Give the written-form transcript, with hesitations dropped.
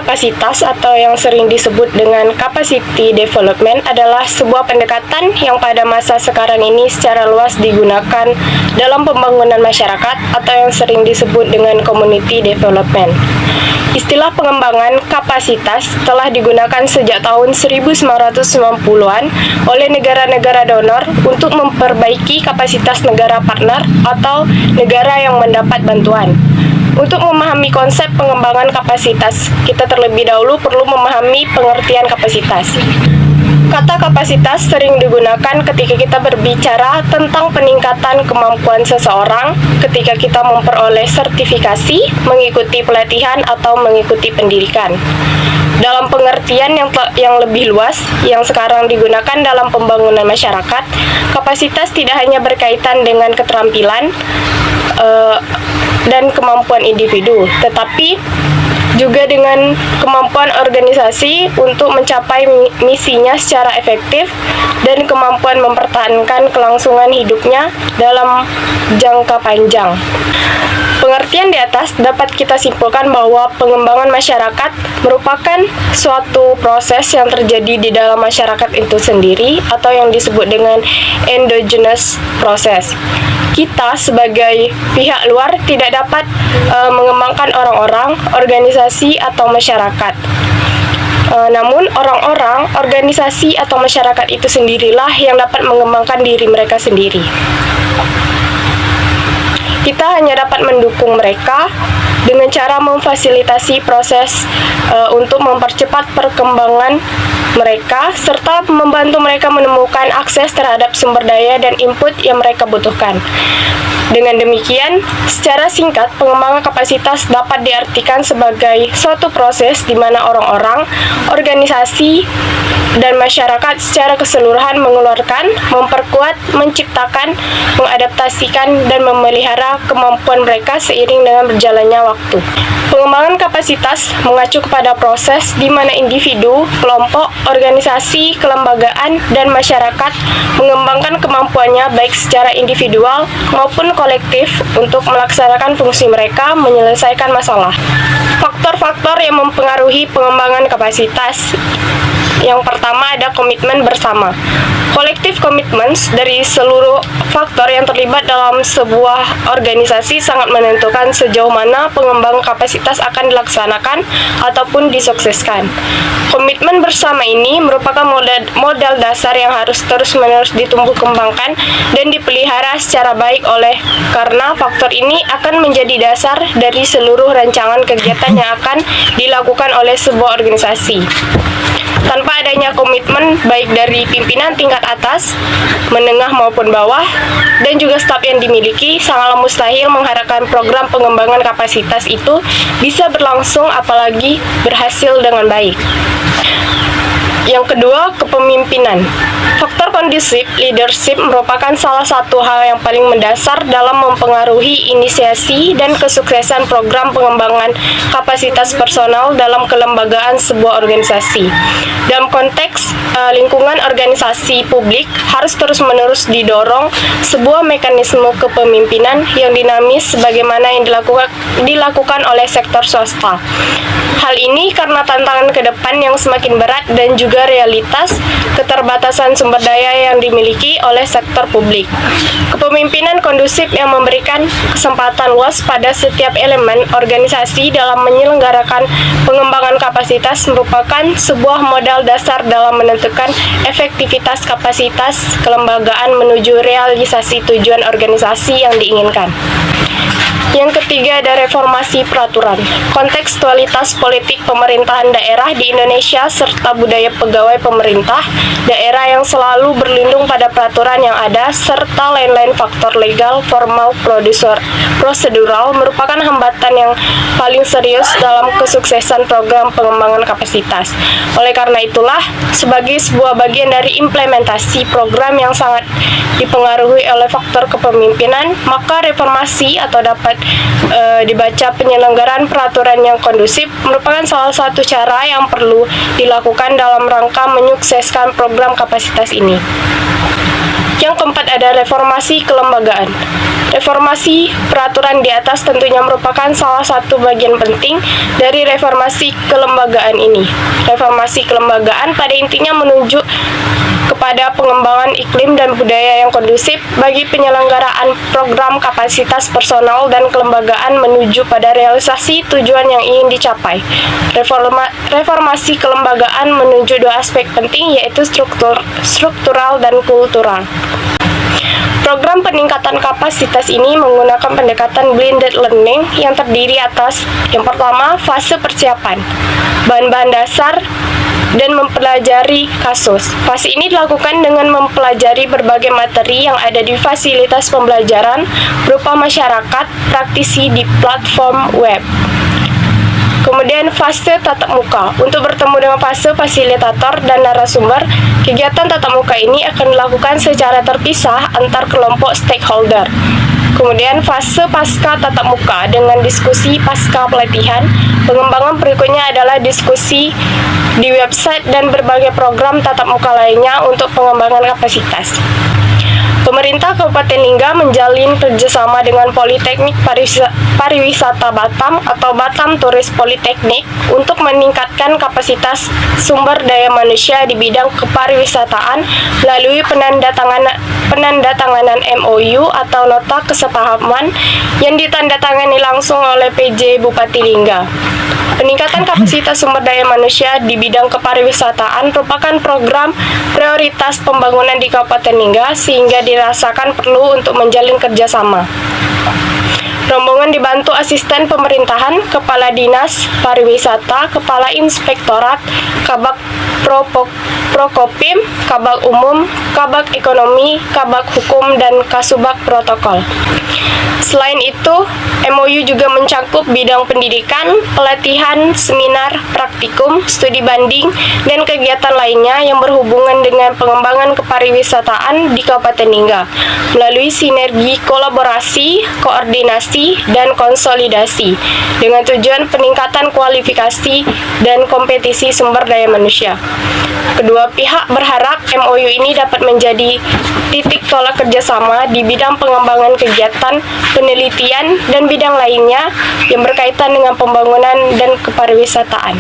kapasitas atau yang sering disebut dengan capacity development adalah sebuah pendekatan yang pada masa sekarang ini secara luas digunakan dalam pembangunan masyarakat atau yang sering disebut dengan community development. Istilah pengembangan kapasitas telah digunakan sejak tahun 1990-an oleh negara-negara donor untuk memperbaiki kapasitas negara partner atau negara yang mendapat bantuan. Untuk memahami konsep pengembangan kapasitas, kita terlebih dahulu perlu memahami pengertian kapasitas. Kata kapasitas sering digunakan ketika kita berbicara tentang peningkatan kemampuan seseorang ketika kita memperoleh sertifikasi, mengikuti pelatihan, atau mengikuti pendidikan. Dalam pengertian yang lebih luas, yang sekarang digunakan dalam pembangunan masyarakat, kapasitas tidak hanya berkaitan dengan keterampilan dan kemampuan individu, tetapi juga dengan kemampuan organisasi untuk mencapai misinya secara efektif dan kemampuan mempertahankan kelangsungan hidupnya dalam jangka panjang. Pengertian di atas dapat kita simpulkan bahwa pengembangan masyarakat merupakan suatu proses yang terjadi di dalam masyarakat itu sendiri atau yang disebut dengan endogenous process. Kita sebagai pihak luar tidak dapat mengembangkan orang-orang, organisasi, atau masyarakat. Namun orang-orang, organisasi, atau masyarakat itu sendirilah yang dapat mengembangkan diri mereka sendiri. Kita hanya dapat mendukung mereka dengan cara memfasilitasi proses untuk mempercepat perkembangan mereka serta membantu mereka menemukan akses terhadap sumber daya dan input yang mereka butuhkan. Dengan demikian, secara singkat, pengembangan kapasitas dapat diartikan sebagai suatu proses di mana orang-orang, organisasi, dan masyarakat secara keseluruhan mengeluarkan, memperkuat, menciptakan, mengadaptasikan, dan memelihara kemampuan mereka seiring dengan berjalannya waktu. Pengembangan kapasitas mengacu kepada proses di mana individu, kelompok, organisasi, kelembagaan, dan masyarakat mengembangkan kemampuannya baik secara individual maupun kolektif untuk melaksanakan fungsi mereka menyelesaikan masalah. Faktor-faktor yang mempengaruhi pengembangan kapasitas. Yang pertama ada komitmen bersama. Collective commitments dari seluruh faktor yang terlibat dalam sebuah organisasi sangat menentukan sejauh mana pengembangan kapasitas akan dilaksanakan ataupun disukseskan. Komitmen bersama ini merupakan modal dasar yang harus terus-menerus ditumbuh kembangkan dan dipelihara secara baik karena faktor ini akan menjadi dasar dari seluruh rancangan kegiatan yang akan dilakukan oleh sebuah organisasi. Tanpa adanya komitmen baik dari pimpinan tingkat atas, menengah maupun bawah, dan juga staf yang dimiliki, sangatlah mustahil mengharapkan program pengembangan kapasitas itu bisa berlangsung apalagi berhasil dengan baik. Yang kedua, kepemimpinan. Faktor kondusif leadership merupakan salah satu hal yang paling mendasar dalam mempengaruhi inisiasi dan kesuksesan program pengembangan kapasitas personal dalam kelembagaan sebuah organisasi. Dalam konteks lingkungan organisasi publik harus terus-menerus didorong sebuah mekanisme kepemimpinan yang dinamis sebagaimana yang dilakukan oleh sektor swasta. Hal ini karena tantangan ke depan yang semakin berat dan juga realitas keterbatasan sumber daya yang dimiliki oleh sektor publik. Kepemimpinan kondusif yang memberikan kesempatan luas pada setiap elemen organisasi dalam menyelenggarakan pengembangan kapasitas merupakan sebuah modal dasar dalam menentukan efektivitas kapasitas kelembagaan menuju realisasi tujuan organisasi yang diinginkan. Yang ketiga ada reformasi peraturan. Kontekstualitas politik pemerintahan daerah di Indonesia serta budaya pegawai pemerintah daerah yang selalu berlindung pada peraturan yang ada serta lain-lain faktor legal, formal, prosedural merupakan hambatan yang paling serius dalam kesuksesan program pengembangan kapasitas. Oleh karena itulah, sebagai sebuah bagian dari implementasi program yang sangat dipengaruhi oleh faktor kepemimpinan, maka reformasi atau dapat dibaca penyelenggaraan peraturan yang kondusif merupakan salah satu cara yang perlu dilakukan dalam rangka menyukseskan program kapasitas ini. Yang keempat ada reformasi kelembagaan. Reformasi peraturan di atas tentunya merupakan salah satu bagian penting dari reformasi kelembagaan ini. Reformasi kelembagaan pada intinya menuju kepada pengembangan iklim dan budaya yang kondusif bagi penyelenggaraan program kapasitas personal dan kelembagaan menuju pada realisasi tujuan yang ingin dicapai. Reformasi kelembagaan menuju dua aspek penting, yaitu struktural dan kultural. Program peningkatan kapasitas ini menggunakan pendekatan blended learning yang terdiri atas yang pertama, fase persiapan, bahan-bahan dasar, dan mempelajari kasus. Fase ini dilakukan dengan mempelajari berbagai materi yang ada di fasilitas pembelajaran berupa masyarakat, praktisi di platform web. Kemudian fase tatap muka. Untuk bertemu dengan fase fasilitator dan narasumber, kegiatan tatap muka ini akan dilakukan secara terpisah antar kelompok stakeholder. Kemudian fase pasca tatap muka dengan diskusi pasca pelatihan. Pengembangan berikutnya adalah diskusi di website dan berbagai program tatap muka lainnya untuk pengembangan kapasitas. Pemerintah Kabupaten Lingga menjalin kerjasama dengan Politeknik Pariwisata Batam atau Batam Turis Politeknik untuk meningkatkan kapasitas sumber daya manusia di bidang kepariwisataan melalui penandatanganan MOU atau Nota Kesepahaman yang ditandatangani langsung oleh PJ Bupati Lingga. Peningkatan kapasitas sumber daya manusia di bidang kepariwisataan merupakan program prioritas pembangunan di Kabupaten Lingga sehingga dirasakan perlu untuk menjalin kerjasama. Rombongan dibantu asisten pemerintahan, kepala dinas pariwisata, kepala inspektorat, kabak prokopim, kabak umum, kabak ekonomi, kabak hukum, dan kasubag protokol. Selain itu, MOU juga mencakup bidang pendidikan, pelatihan, seminar, praktikum, studi banding, dan kegiatan lainnya yang berhubungan dengan pengembangan kepariwisataan di Kabupaten Lingga melalui sinergi kolaborasi, koordinasi, dan konsolidasi dengan tujuan peningkatan kualifikasi dan kompetisi sumber daya manusia. Kedua pihak berharap MOU ini dapat menjadi titik tolak kerjasama di bidang pengembangan kegiatan, penelitian, dan bidang lainnya yang berkaitan dengan pembangunan dan kepariwisataan.